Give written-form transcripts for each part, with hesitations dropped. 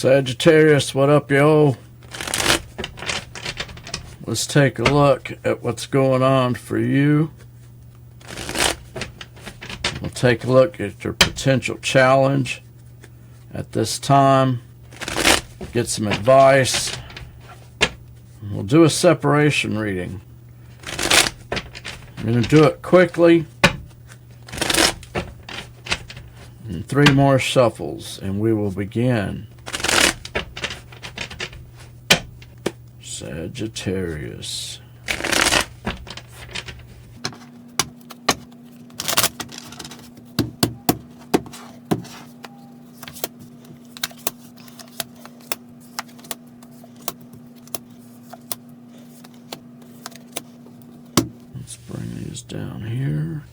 Sagittarius, what up, yo? Let's take a look at what's going on for you. We'll take a look at your potential challenge at this time. Get some advice. We'll do a separation reading. I'm going to do it quickly. And 3 more shuffles, and we will begin. Sagittarius. Let's bring these down here.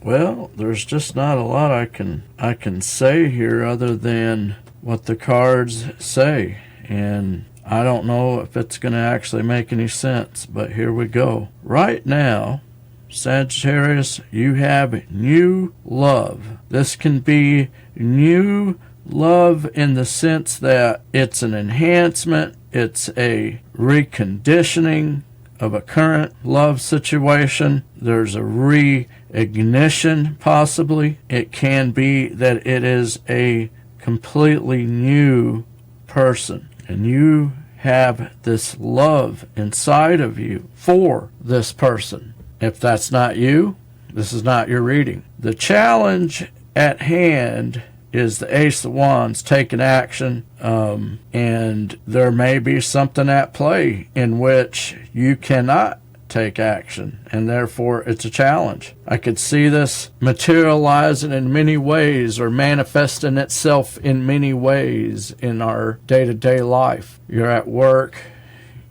Well, there's just not a lot I can say here other than what the cards say, and I don't know if it's going to actually make any sense, but here we go. Right now, Sagittarius, you have new love. This can be new love in the sense that it's an enhancement, it's a reconditioning of a current love situation. There's a reignition, possibly. It can be that it is a completely new person, and you have this love inside of you for this person. If that's not you, this is not your reading. The challenge at hand is the Ace of Wands, taking action, and there may be something at play in which you cannot take action, and therefore it's a challenge. I could see this materializing in many ways or manifesting itself in many ways in our day-to-day life. You're at work,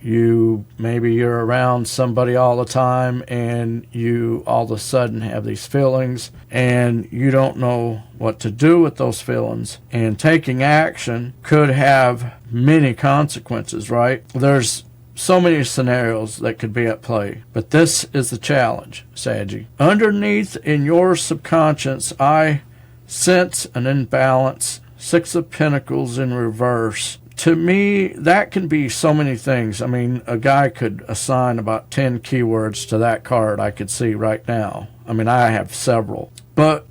maybe you're around somebody all the time, and you all of a sudden have these feelings and you don't know what to do with those feelings, and taking action could have many consequences, right? There's so many scenarios that could be at play, but this is the challenge, Saggy. Underneath in your subconscious, I sense an imbalance. 6 of Pentacles in reverse. To me, that can be so many things. I mean, a guy could assign about 10 keywords to that card I could see right now. I mean, I have several. But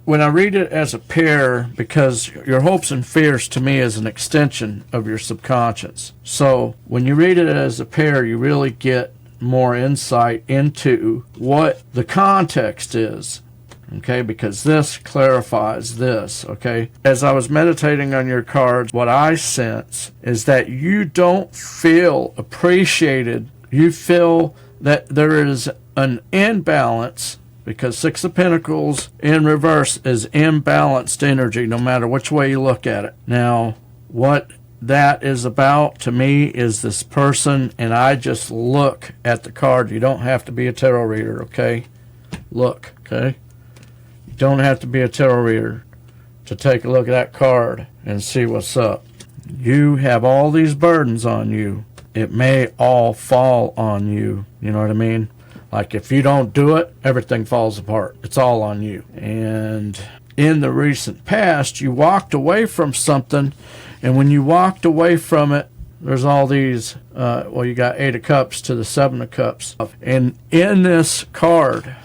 when I read it as a pair, because your hopes and fears to me is an extension of your subconscious. So when you read it as a pair, you really get more insight into what the context is. Okay, because this clarifies this, okay? As I was meditating on your cards, what I sense is that you don't feel appreciated. You feel that there is an imbalance, because 6 of Pentacles in reverse is imbalanced energy, no matter which way you look at it. Now, what that is about to me is this person, and I just look at the card. You don't have to be a tarot reader, okay? Look, okay? Don't have to be a tarot reader to take a look at that card and see what's up. You have all these burdens on you. It may all fall on you. You know what I mean? Like if you don't do it, everything falls apart. It's all on you. And in the recent past, you walked away from something, and when you walked away from it, there's all these, you got 8 of Cups to the 7 of Cups. And in this card,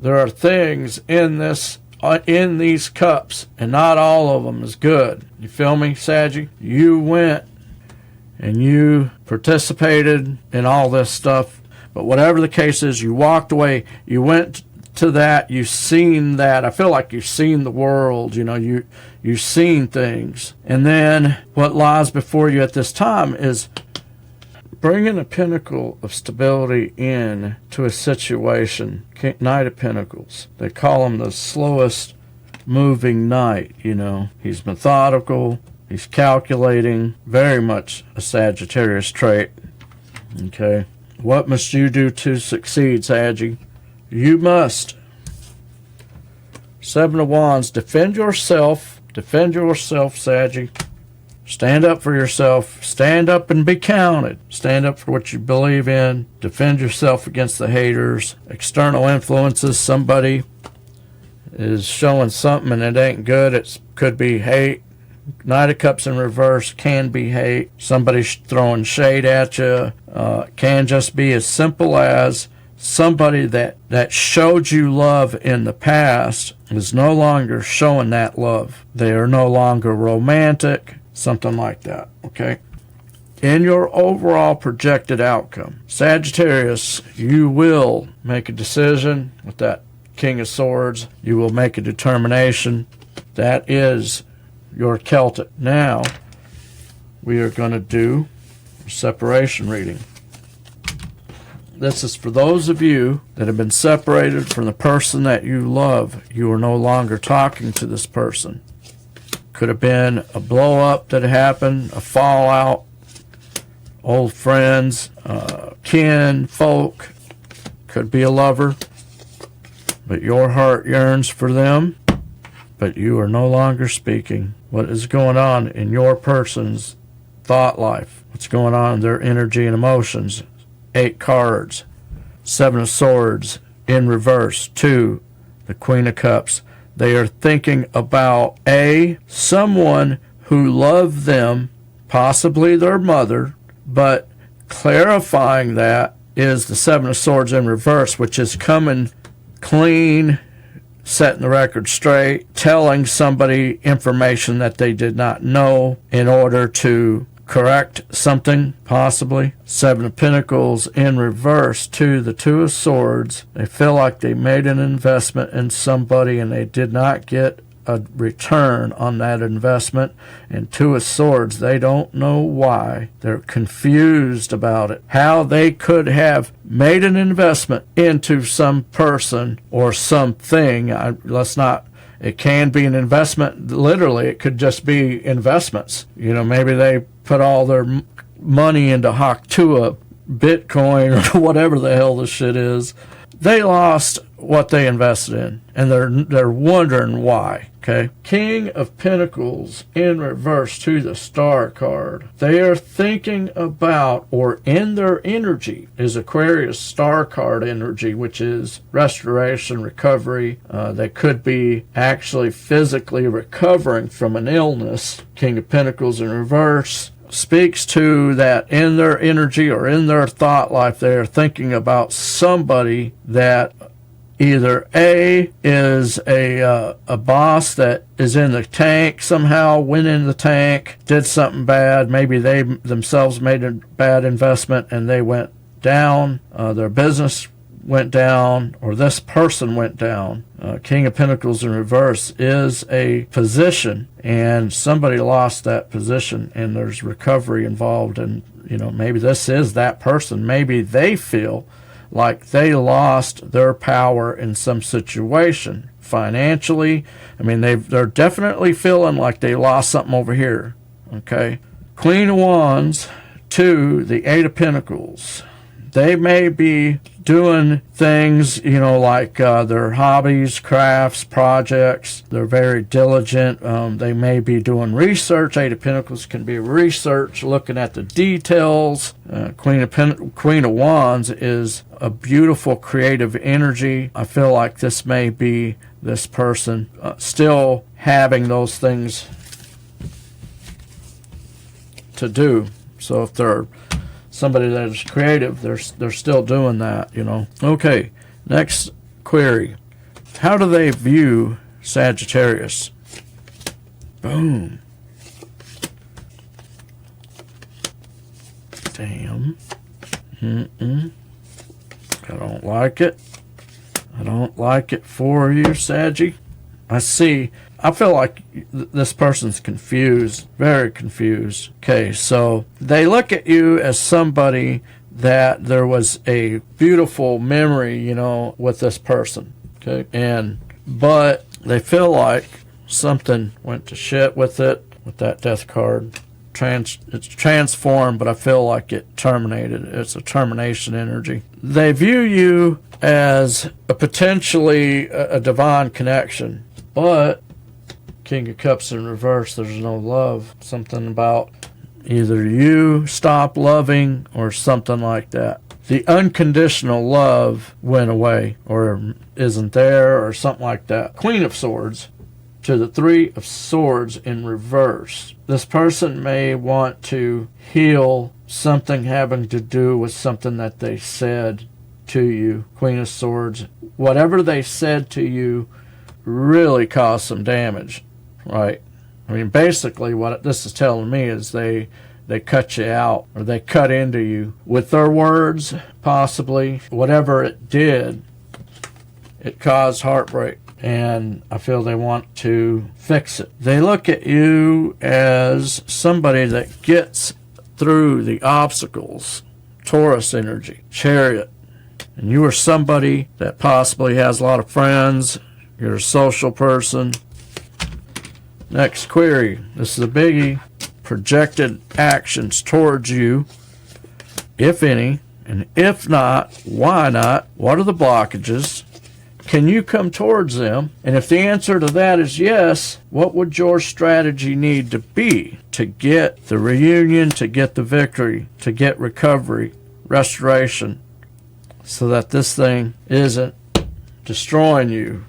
there are things in these cups, and not all of them is good. You feel me, Saggy? You went and you participated in all this stuff, but whatever the case is, you walked away, you went to that, you've seen that. I feel like you've seen the world, you've seen things. And then what lies before you at this time is bringing a pinnacle of stability in to a situation. Knight of Pentacles. They call him the slowest moving knight, He's methodical. He's calculating. Very much a Sagittarius trait. Okay. What must you do to succeed, Saggy? You must. 7 of Wands. Defend yourself. Defend yourself, Saggy. Stand up for yourself. Stand up and be counted. Stand up for what you believe in. Defend yourself against the haters. External influences. Somebody is showing something and it ain't good. It's Could be hate. Knight of Cups in reverse can be hate. Somebody throwing shade at you. Can just be as simple as somebody that showed you love in the past is no longer showing that love. They are no longer romantic, something like that, okay? In your overall projected outcome, Sagittarius, you will make a decision with that King of Swords. You will make a determination. That is your Celtic. Now, we are going to do a separation reading. This is for those of you that have been separated from the person that you love. You are no longer talking to this person. Could have been a blow up that happened, a fallout, old friends, kin, folk. Could be a lover. But your heart yearns for them. But you are no longer speaking. What is going on in your person's thought life? What's going on in their energy and emotions? 8 cards. 7 of Swords in reverse. 2, the Queen of Cups. They are thinking about someone who loved them, possibly their mother, but clarifying that is the 7 of Swords in reverse, which is coming clean, setting the record straight, telling somebody information that they did not know in order to correct something, possibly. 7 of Pentacles in reverse to the 2 of Swords. They feel like they made an investment in somebody and they did not get a return on that investment. And 2 of Swords, they don't know why. They're confused about it. How they could have made an investment into some person or something. It can be an investment. Literally, it could just be investments. Maybe they put all their money into Haktua, Bitcoin, or whatever the hell this shit is. They lost what they invested in, and they're wondering why. Okay, King of Pentacles in reverse to the Star card. They are thinking about, or in their energy is Aquarius Star card energy, which is restoration, recovery. They could be actually physically recovering from an illness. King of Pentacles in reverse speaks to that in their energy or in their thought life, they are thinking about somebody that either is a boss that is in the tank, somehow went in the tank, did something bad. Maybe they themselves made a bad investment and they went down. Their business went down, or this person went down. King of Pentacles in reverse is a position, and somebody lost that position, and there's recovery involved. And maybe this is that person. Maybe they feel like they lost their power in some situation financially. I mean, they're definitely feeling like they lost something over here. Okay, Queen of Wands to the 8 of Pentacles. They may be doing things, like their hobbies, crafts, projects. They're very diligent. They may be doing research. 8 of Pentacles can be research, looking at the details. Queen of Wands is a beautiful creative energy. I feel like this may be this person still having those things to do. So if they're somebody that is creative, they're still doing that, Okay, next query. How do they view Sagittarius? Boom. Damn. I don't like it. I don't like it for you, Saggy. I feel like this person's confused, very confused. Okay, so they look at you as somebody that there was a beautiful memory, with this person. Okay, but they feel like something went to shit with it, with that death card. It's transformed, but I feel like it terminated. It's a termination energy. They view you as potentially a divine connection, but King of Cups in reverse, there's no love. Something about either you stop loving or something like that. The unconditional love went away or isn't there or something like that. Queen of Swords to the Three of Swords in reverse. This person may want to heal something having to do with something that they said to you. Queen of Swords. Whatever they said to you really caused some damage, right? I mean, basically what this is telling me is they cut you out, or they cut into you with their words, possibly. Whatever it did, it caused heartbreak, and I feel they want to fix it. They look at you as somebody that gets through the obstacles. Taurus energy, Chariot. And you are somebody that possibly has a lot of friends. You're a social person. Next query. This is a biggie. Projected actions towards you, if any, and if not, why not? What are the blockages? Can you come towards them? And if the answer to that is yes, what would your strategy need to be to get the reunion, to get the victory, to get recovery, restoration, so that this thing isn't destroying you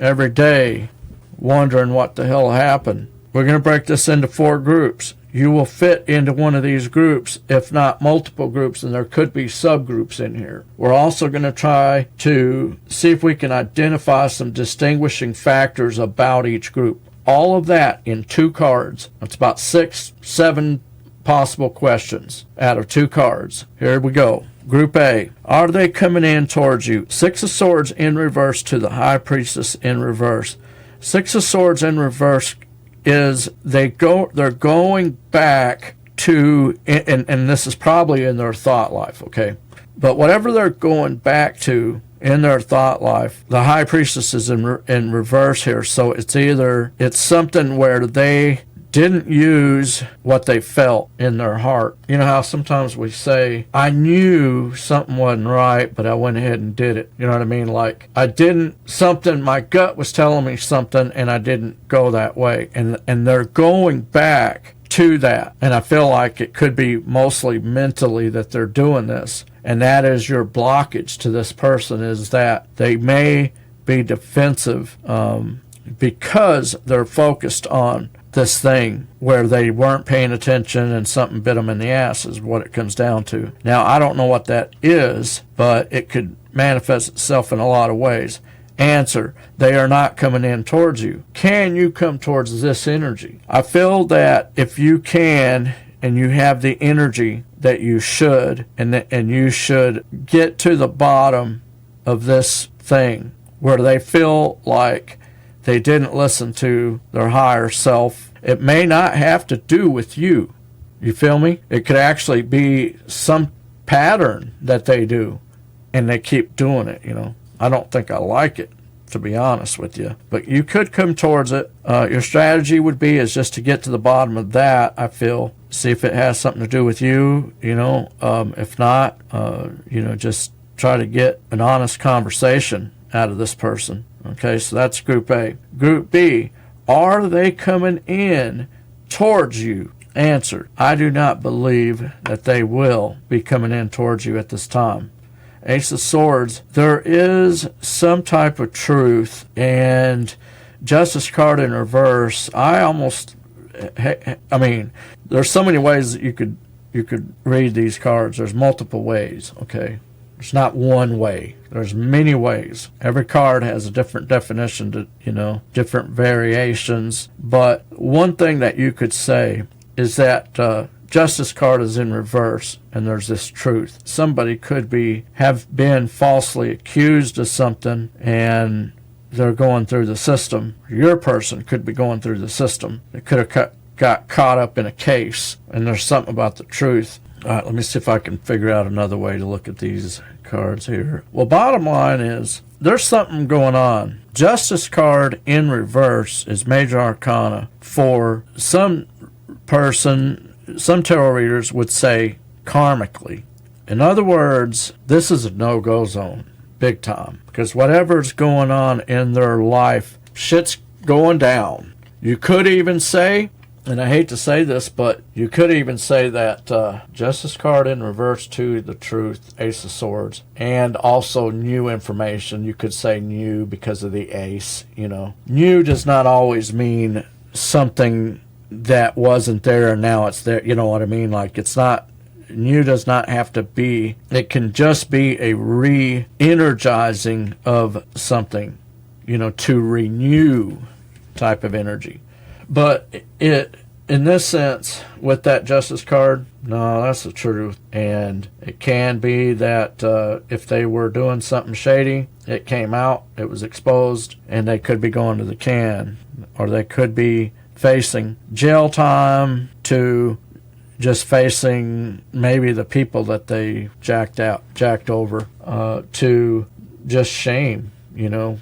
every day, wondering what the hell happened? We're going to break this into 4 groups. You will fit into one of these groups, if not multiple groups, and there could be subgroups in here. We're also going to try to see if we can identify some distinguishing factors about each group. All of that in 2 cards. That's about 6, 7 possible questions out of 2 cards. Here we go. Group A. Are they coming in towards you? 6 of Swords in reverse to the High Priestess in reverse. 6 of Swords in reverse is they're going back to, and this is probably in their thought life, okay? But whatever they're going back to in their thought life, the High Priestess is in reverse here. So it's something where they didn't use what they felt in their heart. You know how sometimes we say, I knew something wasn't right, but I went ahead and did it. You know what I mean? Like, my gut was telling me something, and I didn't go that way. And they're going back to that. And I feel like it could be mostly mentally that they're doing this. And that is your blockage to this person, is that they may be defensive because they're focused on this thing where they weren't paying attention and something bit them in the ass is what it comes down to. Now, I don't know what that is, but it could manifest itself in a lot of ways. Answer, they are not coming in towards you. Can you come towards this energy? I feel that if you can, and you have the energy that you should, and you should get to the bottom of this thing where they feel like they didn't listen to their higher self. It may not have to do with you. You feel me? It could actually be some pattern that they do, and they keep doing it, you know. I don't think I like it, to be honest with you. But you could come towards it. Your strategy would be is just to get to the bottom of that, I feel. See if it has something to do with you, you know. If not, just try to get an honest conversation out of this person. Okay, so that's Group A. Group B, are they coming in towards you? Answer, I do not believe that they will be coming in towards you at this time. Ace of Swords, there is some type of truth, and Justice card in reverse, there's so many ways that you could read these cards. There's multiple ways, okay? There's not one way. There's many ways. Every card has a different definition to, different variations. But one thing that you could say is that Justice card is in reverse, and there's this truth. Somebody could have been falsely accused of something, and they're going through the system. Your person could be going through the system. They could have got caught up in a case, and there's something about the truth. All right, let me see if I can figure out another way to look at these cards here. Well, bottom line is there's something going on. Justice card in reverse is major arcana. For some person, some tarot readers would say karmically. In other words, this is a no-go zone, big time. Because whatever's going on in their life, shit's going down. You could even say And I hate to say this, but you could even say that Justice card in reverse to the Truth, Ace of Swords, and also new information. You could say new because of the Ace, you know. New does not always mean something that wasn't there and now it's there, you know what I mean? Like, it's not, new does not have to be, it can just be a re-energizing of something, you know, to renew type of energy. But it, in this sense, with that Justice card, no, that's the truth. And it can be that if they were doing something shady, it came out, it was exposed, and they could be going to the can, or they could be facing jail time to just facing maybe the people that they jacked over, to just shame, you know,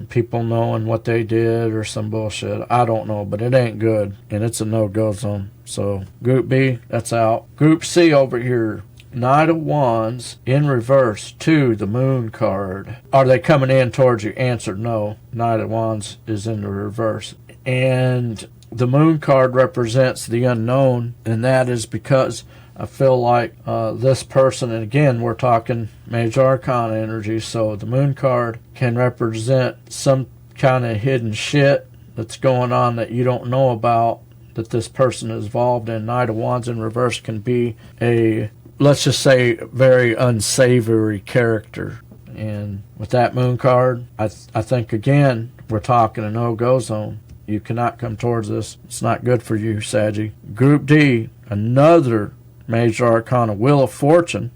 people knowing what they did or some bullshit. I don't know, but it ain't good, and it's a no-go zone. So Group B, that's out. Group C over here, Knight of Wands in reverse to the Moon card. Are they coming in towards you? Answer, no. Knight of Wands is in the reverse. And the Moon card represents the unknown, and that is because I feel like this person, and again, we're talking Major Arcana energy, so the Moon card can represent some kind of hidden shit that's going on that you don't know about, that this person is involved in. Knight of Wands in reverse can be a, let's just say, very unsavory character. And with that Moon card, I think, again, we're talking a no-go zone. You cannot come towards this. It's not good for you, Saggy. Group D, another Major Arcana, Wheel of Fortune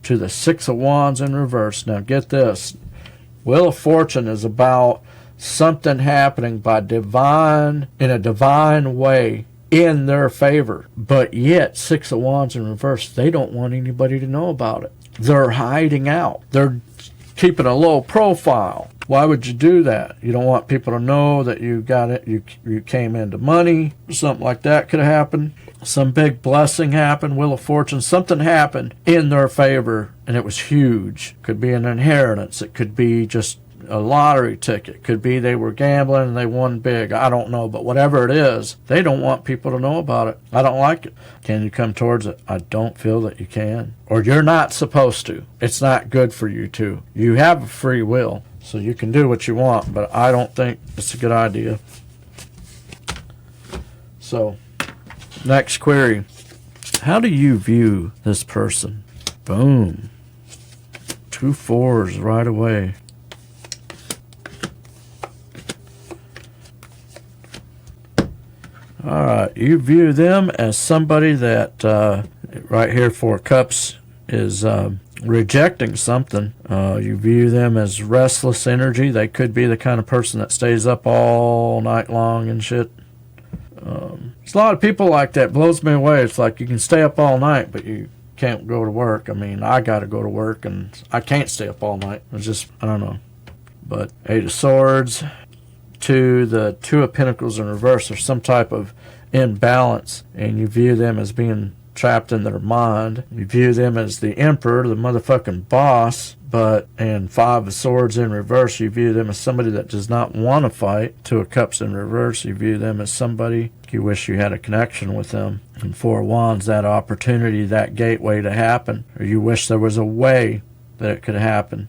to the Six of Wands in reverse. Now get this. Wheel of Fortune is about something happening by divine, in a divine way, in their favor. But yet, Six of Wands in reverse, they don't want anybody to know about it. They're hiding out. They're keeping a low profile. Why would you do that? You don't want people to know that you got it, you came into money. Something like that could have happened. Some big blessing happened, Wheel of Fortune, something happened in their favor, and it was huge. Could be an inheritance. It could be just a lottery ticket. Could be they were gambling and they won big. I don't know, but whatever it is, they don't want people to know about it. I don't like it. Can you come towards it? I don't feel that you can. Or you're not supposed to. It's not good for you to. You have a free will, so you can do what you want, but I don't think it's a good idea. So, next query. How do you view this person? Boom. 2 4s right away. All right, you view them as somebody that, right here, 4 Cups, is rejecting something. You view them as restless energy. They could be the kind of person that stays up all night long and shit. There's a lot of people like that. Blows me away. It's like you can stay up all night, but you can't go to work. I mean, I got to go to work, and I can't stay up all night. It's just, I don't know. But 8 of Swords to the 2 of Pentacles in reverse, or some type of imbalance, and you view them as being trapped in their mind. You view them as the Emperor, the motherfucking boss, and 5 of Swords in reverse, you view them as somebody that does not want to fight. 2 of Cups in reverse, you view them as somebody you wish you had a connection with them. And 4 of Wands, that opportunity, that gateway to happen, or you wish there was a way that it could happen.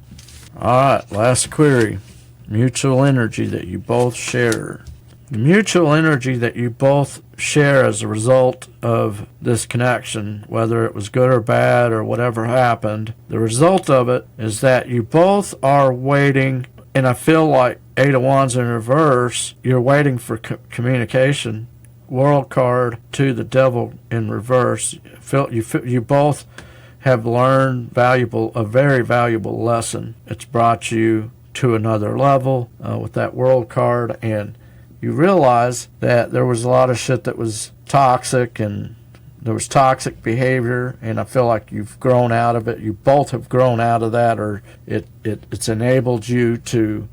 Alright, last query. Mutual energy that you both share. The mutual energy that you both share as a result of this connection, whether it was good or bad or whatever happened, the result of it is that you both are waiting, and I feel like 8 of Wands in reverse, you're waiting for communication. World card to the Devil in reverse. You both have learned a very valuable lesson. It's brought you to another level with that World card, and you realize that there was a lot of shit that was toxic, and there was toxic behavior, and I feel like you've grown out of it. You both have grown out of that, or it's enabled you to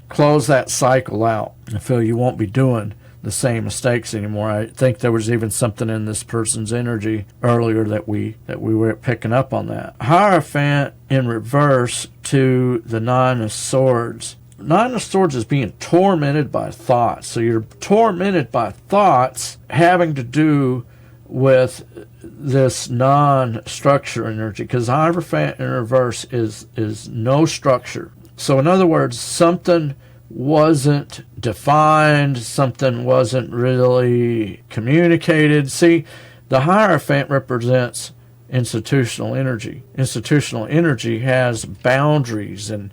close that cycle out. I feel you won't be doing the same mistakes anymore. I think there was even something in this person's energy earlier that we were picking up on that. Hierophant in reverse to the 9 of Swords. Nine of Swords is being tormented by thoughts. So you're tormented by thoughts having to do with this non-structure energy, because Hierophant in reverse is no structure. So in other words, something wasn't defined, something wasn't really communicated. See, the Hierophant represents institutional energy. Institutional energy has boundaries, and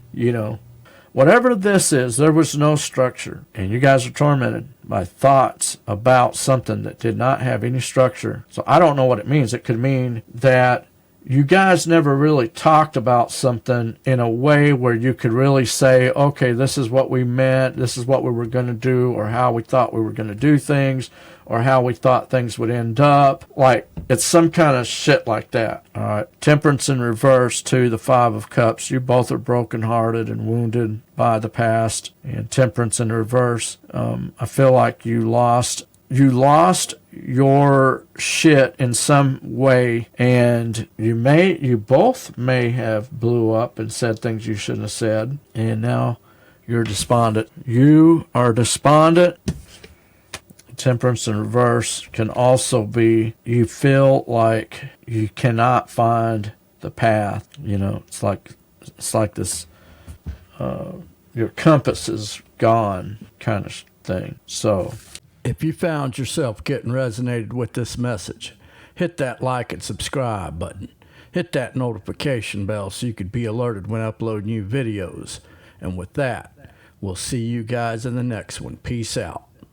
whatever this is, there was no structure, and you guys are tormented by thoughts about something that did not have any structure. So I don't know what it means. It could mean that you guys never really talked about something in a way where you could really say, okay, this is what we meant, this is what we were going to do, or how we thought we were going to do things, or how we thought things would end up. Like, it's some kind of shit like that. All right. Temperance in reverse to the Five of Cups. You both are brokenhearted and wounded by the past. And Temperance in reverse. I feel like you lost your shit in some way, and you both may have blew up and said things you shouldn't have said, and now you're despondent. You are despondent. Temperance in reverse can also be you feel like you cannot find the path. It's like this your compass is gone kind of thing. So if you found yourself getting resonated with this message, hit that like and subscribe button. Hit that notification bell so you could be alerted when I upload new videos. And with that, we'll see you guys in the next one. Peace out.